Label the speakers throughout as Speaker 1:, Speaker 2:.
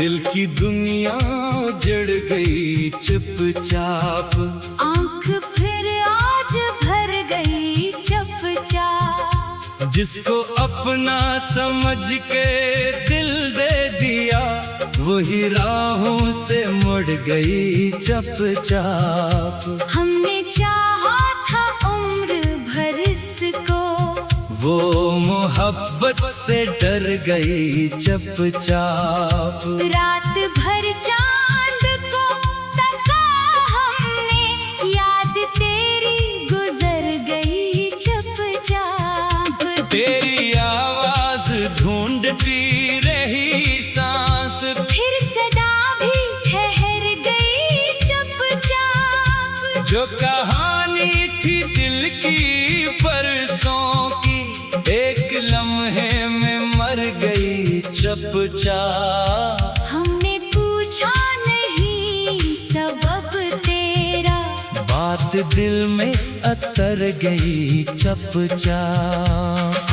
Speaker 1: दिल की दुनिया उजड़ गई चुपचाप।
Speaker 2: आंख फिर आज भर गई चुपचाप।
Speaker 1: जिसको अपना समझ के दिल दे दिया, वही राहों से मुड़ गई चुपचाप।
Speaker 2: हमने चाहा था उम्र भर इसको,
Speaker 1: वो मोहब्बत से डर गई चुपचाप।
Speaker 2: रात भर चांद को तका हमने, याद तेरी गुजर गई चुपचाप।
Speaker 1: तेरी आवाज ढूंढती रही सांस,
Speaker 2: फिर सदा भी ठहर गई चुपचाप।
Speaker 1: जो कहानी थी दिल की परसों की, एक लम्हे में मर गई चुपचाप।
Speaker 2: हमने पूछा नहीं सबब तेरा,
Speaker 1: बात दिल में अतर गई चुपचाप।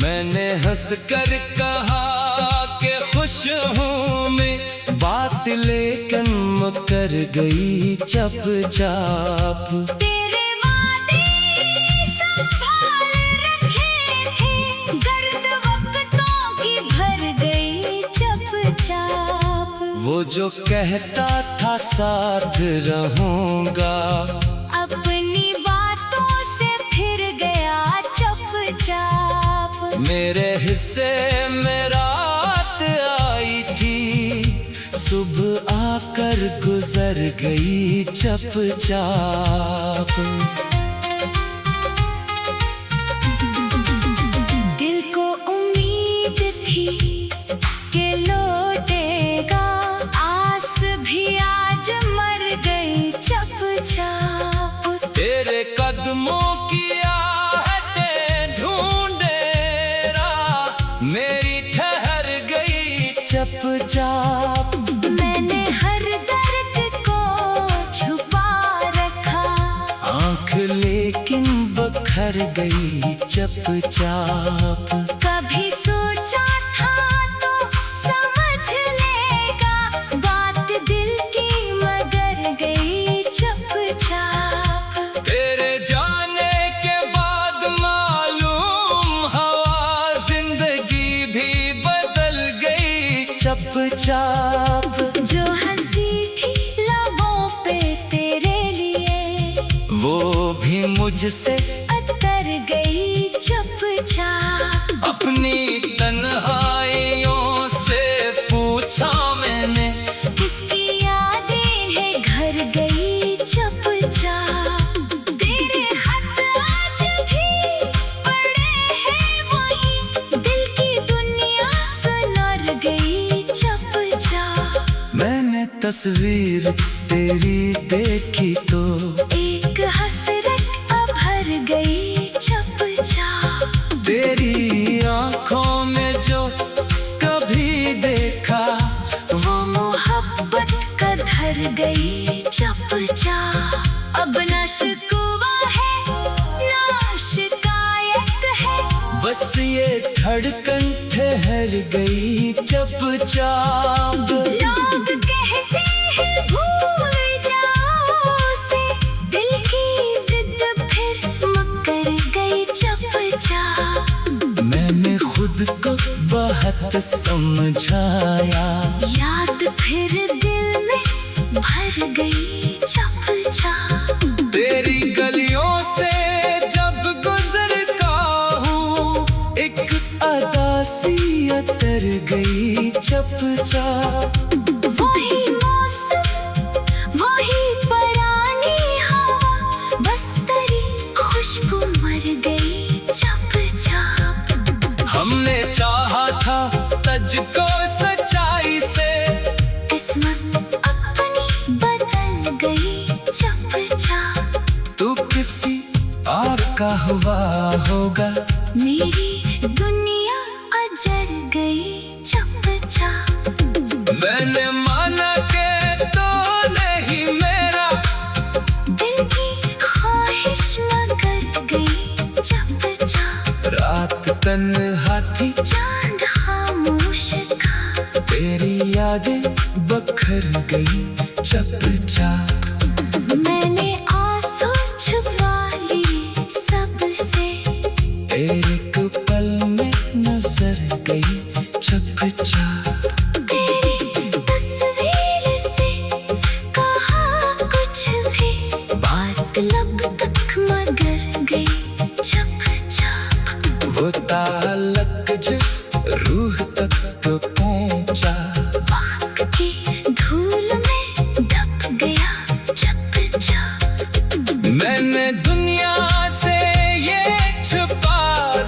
Speaker 1: मैंने हंस कर कहा कि खुश हूँ मैं, बात लेकिन मुकर गई चुपचाप।
Speaker 2: तेरे वादे संभाल रखे थे, गर्द वक्तों की भर गई चुपचाप।
Speaker 1: वो जो कहता था साथ रहूँगा,
Speaker 2: अपनी बातों से फिर गया चुपचाप।
Speaker 1: मेरे हिस्से में रात आई थी, सुबह आकर गुजर गई चुपचाप।
Speaker 2: दिल को उम्मीद थी कि लौटेगा, आस भी आज मर गई चुपचाप।
Speaker 1: तेरे कदमों की आहटें ढूंढे राह, मेरी ठहर गई चुपचाप।
Speaker 2: मैंने हर दर्द को छुपा रखा,
Speaker 1: आंख लेकिन बखर गई चुपचाप।
Speaker 2: कभी सोचा था तो समझ लेगा, बात दिल की मगर गई चुपचाप।
Speaker 1: तेरे जाने के बाद मालूम हवा जिंदगी भी बदल गई चुपचाप।
Speaker 2: जो हंसी थी लबों पे तेरे लिए,
Speaker 1: वो भी मुझसे
Speaker 2: अतर गई चुपचाप।
Speaker 1: अपनी तन्हाइयों से पूछा मैंने,
Speaker 2: किसकी यादें हैं घर गई चुपचाप। तेरे खत आज भी पड़े हैं वहीं, दिल की दुनिया सुलर गई चुपचाप।
Speaker 1: मैंने तस्वीर तेरी देखी तो
Speaker 2: एक हसरत अब भर गई चुपचाप।
Speaker 1: तेरी आंखों में जो कभी देखा,
Speaker 2: वो मोहब्बत का धर गई चुपचाप। अब ना शिकवा है ना शिकायत है,
Speaker 1: बस ये धड़कन ठहर गई चुपचाप।
Speaker 2: लोग कहते हैं भूल जाओ उसे, दिल की जिद फिर मुकर गई चुपचाप।
Speaker 1: मैंने खुद को बहुत समझाया,
Speaker 2: याद फिर दिल में भर गई चुपचाप।
Speaker 1: तेरी गलियों से जब गुजरता हूँ, एक अदा सी अतर गई चुपचाप।
Speaker 2: वही मौसम वही पुरानी हवा, बस तेरी खुशबू मर गई चुपचाप।
Speaker 1: हमने चाहा था तुझको सच्चाई का हुआ होगा।
Speaker 2: मेरी दुनिया अजर गई चुपचाप।
Speaker 1: मैंने माना के तो नहीं मेरा,
Speaker 2: दिल की ख्वाहिश मगर गई चुपचाप।
Speaker 1: रात तन्हा थी,
Speaker 2: चांद खामोश था,
Speaker 1: तेरी यादें बखर गई चुपचाप।
Speaker 2: मैंने आंसू छुपा लिए सबसे,
Speaker 1: एक पल में नजर गई चुपचाप।
Speaker 2: तेरी तस्वीर से कहा कुछ भी, बात लब तक मगर गई चुपचाप।
Speaker 1: वो ताल्लुक जो रूह तक तो पहुंचा,
Speaker 2: वक्त की धूल में दब गया चुपचाप।
Speaker 1: मैंने दुनिया से ये छुपा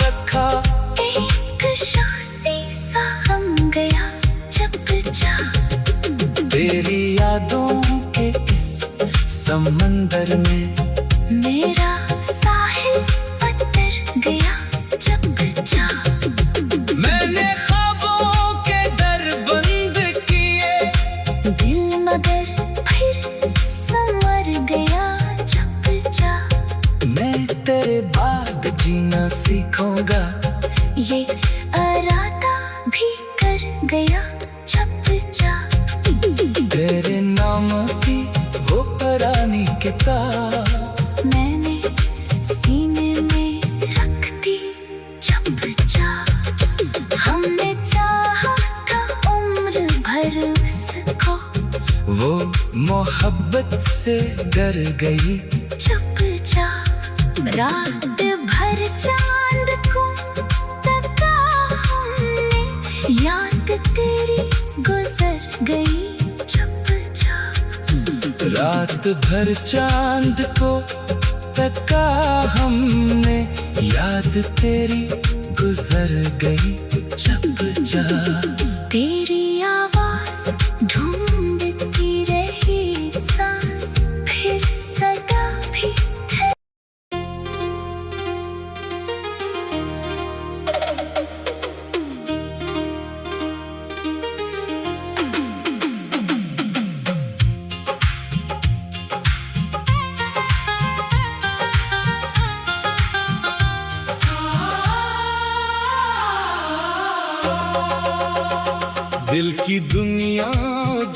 Speaker 1: रखा,
Speaker 2: एक शख्सी सा हम गया चुपचाप।
Speaker 1: तेरी यादों के इस समंदर में
Speaker 2: मेरा साहिल पत्थर गया चुपचाप।
Speaker 1: मैंने ख्वाबों के दर बंद किए,
Speaker 2: दिल मगर फिर संवर गया चुपचाप।
Speaker 1: मैं तेरे बाद जीना सीखूंगा,
Speaker 2: ये इरादा भी कर गया चुपचाप।
Speaker 1: तेरे नाम की वो पुरानी किताब
Speaker 2: मैंने सीने में रख दी चुपचाप। हमने चाहा था उम्र भर उसको,
Speaker 1: वो मोहब्बत से डर गई
Speaker 2: चुपचाप। रात भर चांद को तका हमने, याद तेरी गुजर गई चुपचाप।
Speaker 1: रात भर चांद को तका हमने, याद तेरी गुजर गई चुपचाप।
Speaker 2: तेरी आवाज ढूंढती रही सांस, फिर सदा भी
Speaker 1: दिल की दुनिया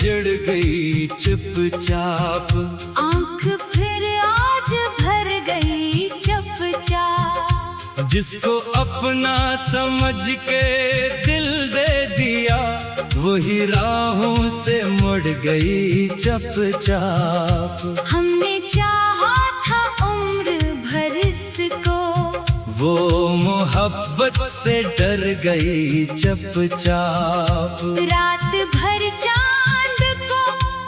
Speaker 1: जड़ गई चुपचाप।
Speaker 2: आंख फिर आज भर गई चुपचाप।
Speaker 1: जिसको अपना समझ के दिल दे दिया, वही राहों से मुड़ गई चुपचाप।
Speaker 2: हमने चाहा था उम्र भर इसको,
Speaker 1: वो मोहब्बत से डर गई चुपचाप।
Speaker 2: रात भर चांद को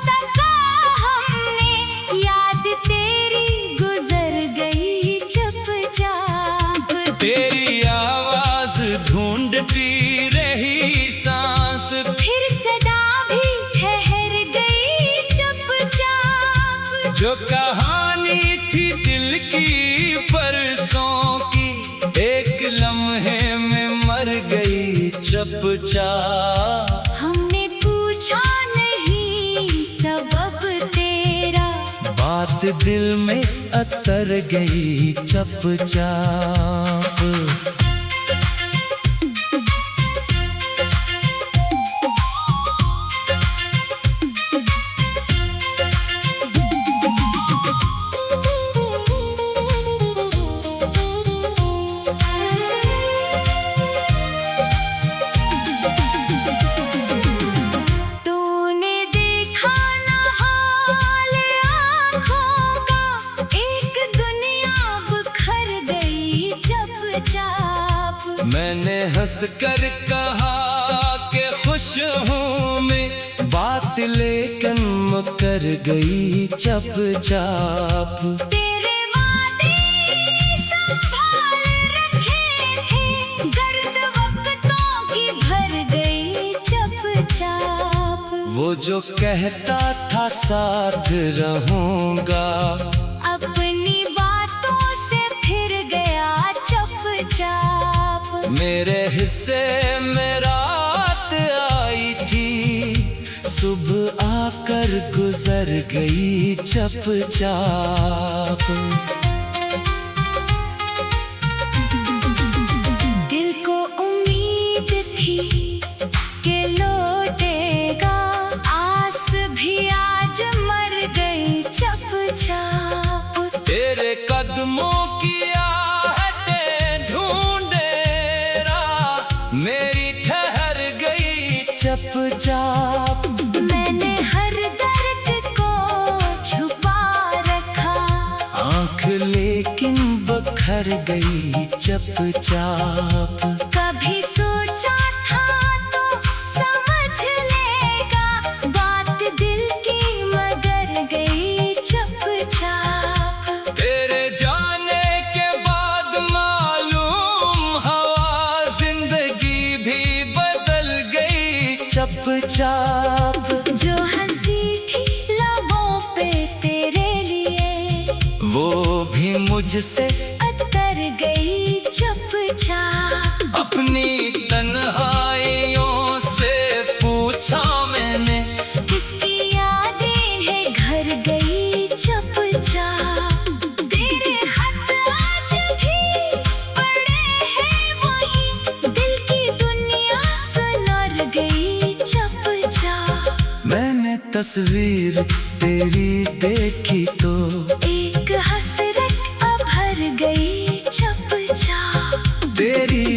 Speaker 2: तका हमने, याद तेरी गुजर गई चुपचाप।
Speaker 1: तेरी आवाज ढूंढती रही सांस,
Speaker 2: फिर सदा भी ठहर गई चुपचाप।
Speaker 1: जो कहानी थी दिल की परसों की, एक लम्हे में मर गई चुपचाप।
Speaker 2: हमने पूछा नहीं सबब तेरा,
Speaker 1: बात दिल में अतर गई चुपचाप।
Speaker 2: तूने देखा ना हाल आँखों का, एक दुनिया बिखर गई चुपचाप।
Speaker 1: मैंने हंस कर कहा कि खुश हूँ मैं, बात लेकिन मुकर गई चुपचाप।
Speaker 2: तेरे वादे संभाल रखे थे, गर्द वक्तों की भर गई चुपचाप।
Speaker 1: वो जो कहता था साथ रहूंगा,
Speaker 2: अपनी बातों से फिर गया
Speaker 1: मेरे हिस्से में रात आई थी, सुबह आकर गुजर गई चुपचाप।
Speaker 2: दिल को उम्मीद थी कि लौटेगा, आस भी आज मर गई चुपचाप।
Speaker 1: तेरे कदमों की आहटें ढूंढे राह, मेरी ठहर गई चुपचाप।
Speaker 2: मैंने हर दर्द को छुपा रखा,
Speaker 1: आँख लेकिन बखर गई चुपचाप।
Speaker 2: कभी सोचा था तो समझ लेगा, बात दिल की मगर गई चुपचाप।
Speaker 1: तेरे जाने के बाद मालूम हवा, जिंदगी भी बदल गई चुपचाप।
Speaker 2: जो हंसी थी लबों पे तेरे लिए,
Speaker 1: वो भी मुझसे
Speaker 2: अतर गई चुपचाप।
Speaker 1: अपनी तन्हाइयों से पूछा मैंने,
Speaker 2: किसकी यादें हैं घर गई चुपचाप। तेरे खत आज भी पड़े हैं वहीं, दिल की दुनिया सुलर गई चुपचाप।
Speaker 1: मैंने तस्वीर तेरी देखी तो
Speaker 2: एक हसरत अभर गई चुपचाप।
Speaker 1: तेरी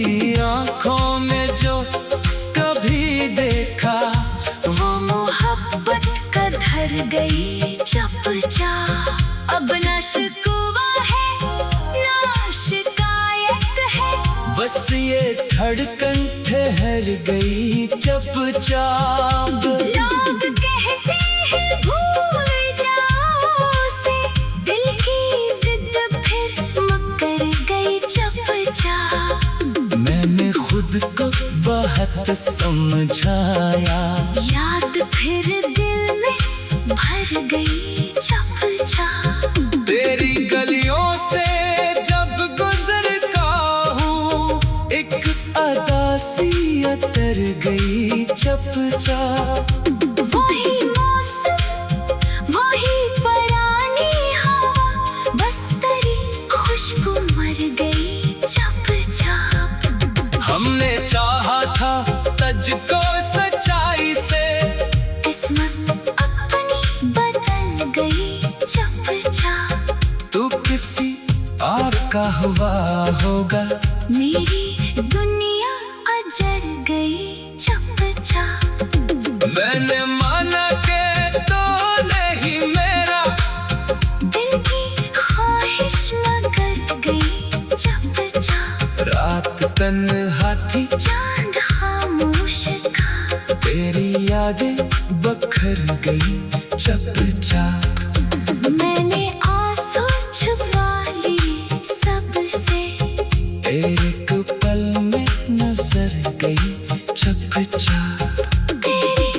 Speaker 1: आंखों में जो कभी देखा,
Speaker 2: वो मोहब्बत का धर गई चुपचाप। अब ना शिकवा है ना शिकायत है,
Speaker 1: बस ये धड़कन ठहर गई चुपचाप।
Speaker 2: लोग कहते हैं भूल जाओ उसे, दिल की जिद फिर मुकर गई चुपचाप।
Speaker 1: मैंने खुद को बहुत समझाया,
Speaker 2: याद फिर दिल में भर गई चुपचाप।
Speaker 1: तेरी गलियों से जब गुजरता हूँ, एक अदा सी उतर गई चुपचाप।
Speaker 2: वही मौसम वही पुरानी हवा, बस तेरी खुशबू मर गई चुपचाप।
Speaker 1: हमने चाहा था तुझको सच्चाई से,
Speaker 2: किस्मत अपनी बदल गई चुपचाप।
Speaker 1: तू किसी और का हुआ होगा,
Speaker 2: मेरी दुनिया अजर गई चुपचाप।
Speaker 1: मैंने माना के तो नहीं मेरा,
Speaker 2: दिल की ख्वाहिश मगर गई चुपचाप।
Speaker 1: रात तन्हा थी
Speaker 2: चांद खामोश था,
Speaker 1: तेरी यादें बखर गई चुपचाप।
Speaker 2: मैंने आंसू छुपा लिए सबसे,
Speaker 1: एक पल में नजर गई चुपचाप।
Speaker 2: तेरी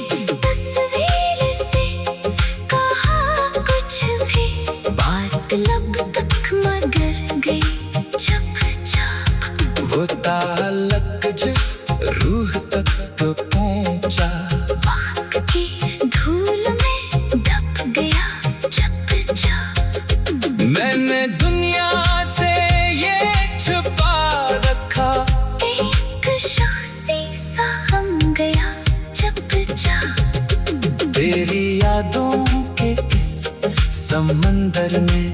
Speaker 2: तस्वीर से कहा कुछ भी, बात लब तक मगर गई चुपचाप।
Speaker 1: वो ताल्लुक जो रूह तक तो पहुंचा,
Speaker 2: वक्त की धूल में दब गया चुपचाप।
Speaker 1: मैंने दुनिया से ये छुपा रखा,
Speaker 2: एक शख्सी सा गम गया चुपचाप।
Speaker 1: तेरी यादों के इस समंदर में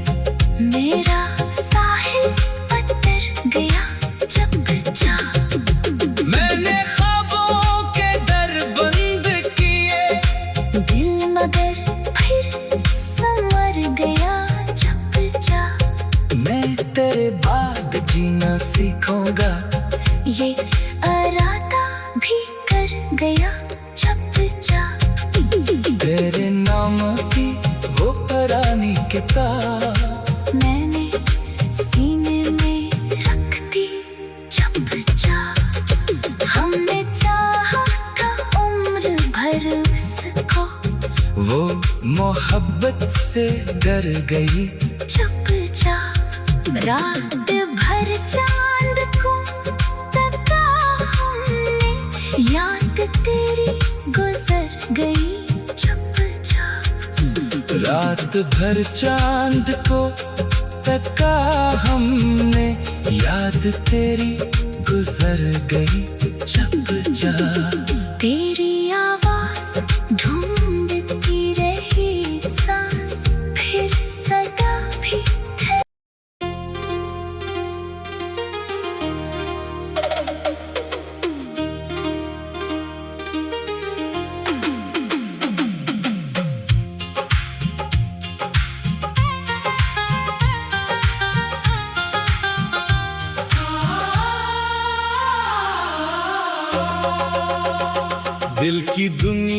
Speaker 2: मेरा साहिल पत्थर गया चुपचाप।
Speaker 1: मैंने ख्वाबों के दर बंद किए,
Speaker 2: दिल मगर फिर संवर गया चुपचाप।
Speaker 1: मैं तेरे बाद जीना सीखूंगा,
Speaker 2: ये इरादा भी कर गया चुपचाप।
Speaker 1: तेरे नाम की वो पुरानी किताब,
Speaker 2: मैंने सीने में रख दी चुपचाप। हमने चाहा था उम्र भर उसको,
Speaker 1: वो मोहब्बत से डर गई
Speaker 2: चुपचाप। रात भर चांद को तक याद तेरी गुजर गई चुपचाप।
Speaker 1: रात भर चांद को तका हमने, याद तेरी गुजर गई चुपचाप।
Speaker 2: तेरी आवाज ढूंढती रही सांस, फिर सदा भी
Speaker 1: दिल की दुनिया